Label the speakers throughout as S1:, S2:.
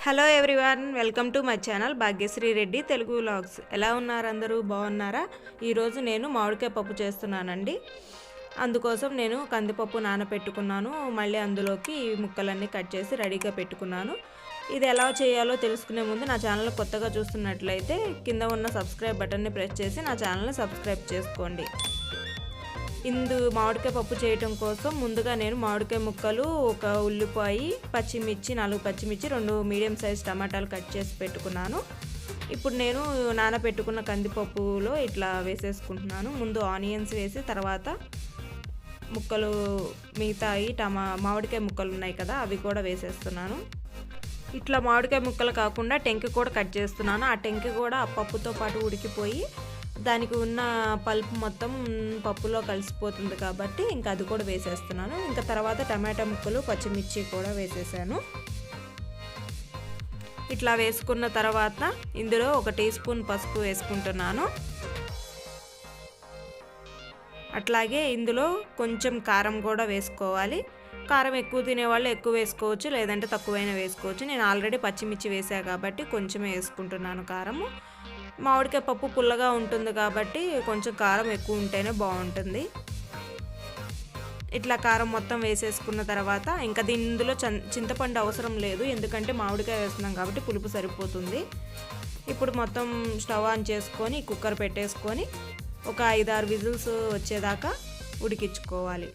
S1: Hello everyone, welcome to my channel Bhagyashree Reddy Telugu vlogs. ఎలా ఉన్నారు అందరూ? బాగున్నారా? ఈరోజు నేను మామిడికాయ పప్పు చేస్తున్నానండి. అందుకోసం నేను కందిపప్పు నానబెట్టుకున్నాను. మళ్ళీ అందులోకి ముక్కలన్నీ కట్ చేసి రెడీగా పెట్టుకున్నాను. ఇది ఎలా చేయాలో తెలుసుకునే ముందు నా ఛానల్ కొత్తగా చూస్తున్నట్లయితే కింద ఉన్న సబ్స్క్రైబ్ బటన్ని ప్రెస్ చేసి నా ఛానల్ని సబ్స్క్రైబ్ చేసుకోండి. మామిడికాయ పప్పు చేయటం కోసం ముందుగా నేను మామిడికాయ ముక్కలు, ఒక ఉల్లిపాయ, పచ్చిమిర్చి, 4 పచ్చిమిర్చి, 2 మీడియం సైజ్ టమాటాలు కట్ చేసి పెట్టుకున్నాను. ఇప్పుడు నేను నానబెట్టుకున్న కందిపప్పులో ఇట్లా వేసేసుకుంటున్నాను. ముందు ఆనియన్స్ వేసి తర్వాత ముక్కలు, మిగతాయి మామిడికాయ ముక్కలు ఉన్నాయి కదా, అవి కూడా వేసేస్తున్నాను. ఇట్లా మామిడికాయ ముక్కలు కాకుండా టెంక కూడా కట్ చేస్తున్నాను. ఆ టెంక కూడా ఆ పప్పుతో పాటు ఉడికిపోయి దానికి ఉన్న పల్పు మొత్తం పప్పులో కలిసిపోతుంది కాబట్టి ఇంకా అది కూడా వేసేస్తున్నాను. ఇంకా తర్వాత టమాటా ముక్కలు, పచ్చిమిర్చి కూడా వేసేసాను. ఇట్లా వేసుకున్న తర్వాత ఇందులో 1 టీ స్పూన్ పసుపు వేసుకుంటున్నాను. అట్లాగే ఇందులో కొంచెం కారం కూడా వేసుకోవాలి. కారం ఎక్కువ తినేవాళ్ళు ఎక్కువ వేసుకోవచ్చు, లేదంటే తక్కువైనా వేసుకోవచ్చు. నేను ఆల్రెడీ పచ్చిమిర్చి వేసా కాబట్టి కొంచెమే వేసుకుంటున్నాను కారము. మామిడికాయ పప్పు పుల్లగా ఉంటుంది కాబట్టి కొంచెం కారం ఎక్కువ ఉంటేనే బాగుంటుంది. ఇట్లా కారం మొత్తం వేసేసుకున్న తర్వాత ఇంకా ఇందులో చింతపండు అవసరం లేదు, ఎందుకంటే మామిడికాయ వేస్తున్నాం కాబట్టి పులుపు సరిపోతుంది. ఇప్పుడు మొత్తం స్టవ్ ఆన్ చేసుకొని కుక్కర్ పెట్టేసుకొని ఒక 5-6 విజిల్స్ వచ్చేదాకా ఉడికించుకోవాలి.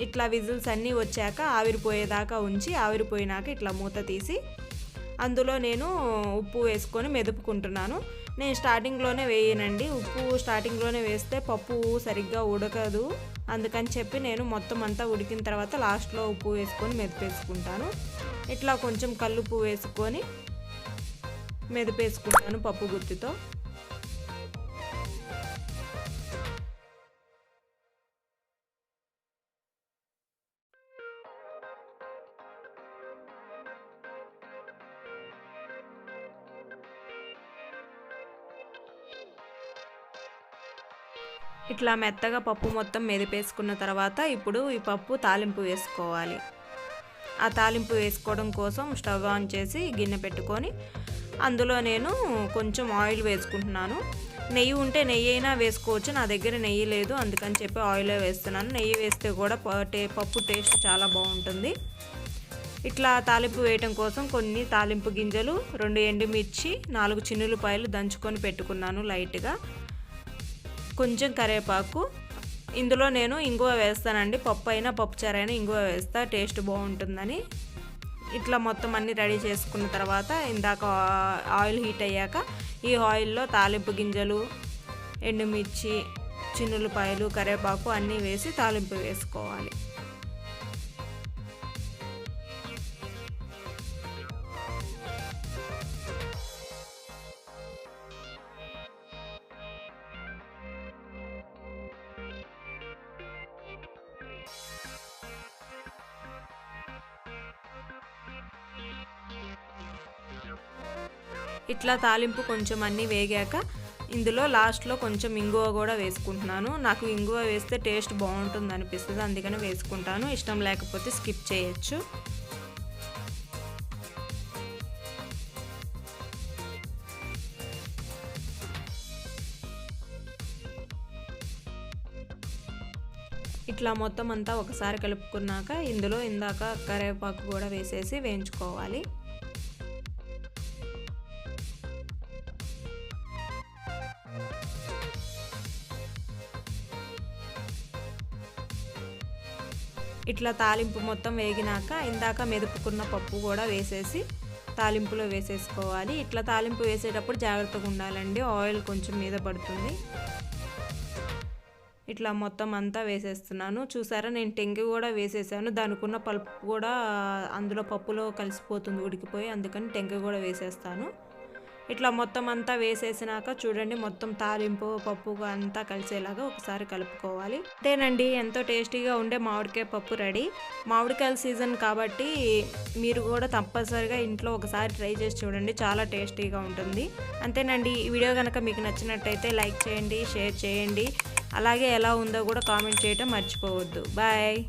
S1: ఇట్లా విజిల్స్ అన్నీ వచ్చాక ఆవిరిపోయేదాకా ఉంచి, ఆవిరిపోయినాక ఇట్లా మూత తీసి అందులో నేను ఉప్పు వేసుకొని మెదుపుకుంటున్నాను. నేను స్టార్టింగ్లోనే వేయనండి. ఉప్పు స్టార్టింగ్లోనే వేస్తే పప్పు సరిగ్గా ఉడకదు. అందుకని చెప్పి నేను మొత్తం అంతా ఉడికిన తర్వాత లాస్ట్లో ఉప్పు వేసుకొని మెదిపేసుకుంటాను. ఇట్లా కొంచెం కల్లుప్పు వేసుకొని మెదిపేసుకుంటాను పప్పు గుత్తితో. ఇట్లా మెత్తగా పప్పు మొత్తం మెదిపేసుకున్న తర్వాత ఇప్పుడు ఈ పప్పు తాలింపు వేసుకోవాలి. ఆ తాలింపు వేసుకోవడం కోసం స్టవ్ ఆన్ చేసి గిన్నె పెట్టుకొని అందులో నేను కొంచెం ఆయిల్ వేసుకుంటున్నాను. నెయ్యి ఉంటే నెయ్యి అయినా వేసుకోవచ్చు, నా దగ్గర నెయ్యి లేదు, అందుకని చెప్పి ఆయిలే వేస్తున్నాను. నెయ్యి వేస్తే కూడా పప్పు టేస్ట్ చాలా బాగుంటుంది. ఇట్లా తాలింపు వేయటం కోసం కొన్ని తాలింపు గింజలు, 2 ఎండుమిర్చి, 4 చిన్నులపాయలు దంచుకొని పెట్టుకున్నాను లైట్గా, కొంచెం కరివేపాకు. ఇందులో నేను ఇంగువ వేస్తానండి. పప్పు అయినా పప్పుచారు అయినా ఇంగువ వేస్తా, టేస్ట్ బాగుంటుందని. ఇట్లా మొత్తం అన్నీ రెడీ చేసుకున్న తర్వాత ఇందాక ఆయిల్ హీట్ అయ్యాక ఈ ఆయిల్లో తాలింపు గింజలు, ఎండుమిర్చి, చిన్నులపాయలు, కరివేపాకు అన్నీ వేసి తాలింపు వేసుకోవాలి. ఇట్లా తాలింపు కొంచెం అన్నీ వేగాక ఇందులో లాస్ట్లో కొంచెం ఇంగువ కూడా వేసుకుంటున్నాను. నాకు ఇంగువ వేస్తే టేస్ట్ బాగుంటుంది అనిపిస్తుంది, అందుకని వేసుకుంటాను. ఇష్టం లేకపోతే స్కిప్ చేయొచ్చు. ఇట్లా మొత్తం అంతా ఒకసారి కలుపుకున్నాక ఇందులో ఇందాక కరివేపాకు కూడా వేసేసి వేయించుకోవాలి. ఇట్లా తాలింపు మొత్తం వేగినాక ఇందాక మెదుపుకున్న పప్పు కూడా వేసేసి తాలింపులో వేసేసుకోవాలి. ఇట్లా తాలింపు వేసేటప్పుడు జాగ్రత్తగా ఉండాలండి, ఆయిల్ కొంచెం మీద పడుతుంది. ఇట్లా మొత్తం అంతా వేసేస్తున్నాను. చూసారా, నేను టెంకి కూడా వేసేసాను. దానికి ఉన్న పల్పు కూడా అందులో పప్పులో కలిసిపోతుంది ఉడికిపోయి, అందుకని టెంకి కూడా వేసేస్తాను. ఇట్లా మొత్తం అంతా వేసేసినాక చూడండి, మొత్తం తాలింపు పప్పు అంతా కలిసేలాగా ఒకసారి కలుపుకోవాలి. అంతేనండి, ఎంతో టేస్టీగా ఉండే మామిడికాయ పప్పు రెడీ. మామిడికాయల సీజన్ కాబట్టి మీరు కూడా తప్పనిసరిగా ఇంట్లో ఒకసారి ట్రై చేసి చూడండి, చాలా టేస్టీగా ఉంటుంది. అంతేనండి, ఈ వీడియో కనుక మీకు నచ్చినట్టయితే లైక్ చేయండి, షేర్ చేయండి, అలాగే ఎలా ఉందో కూడా కామెంట్ చేయడం మర్చిపోవద్దు. బాయ్.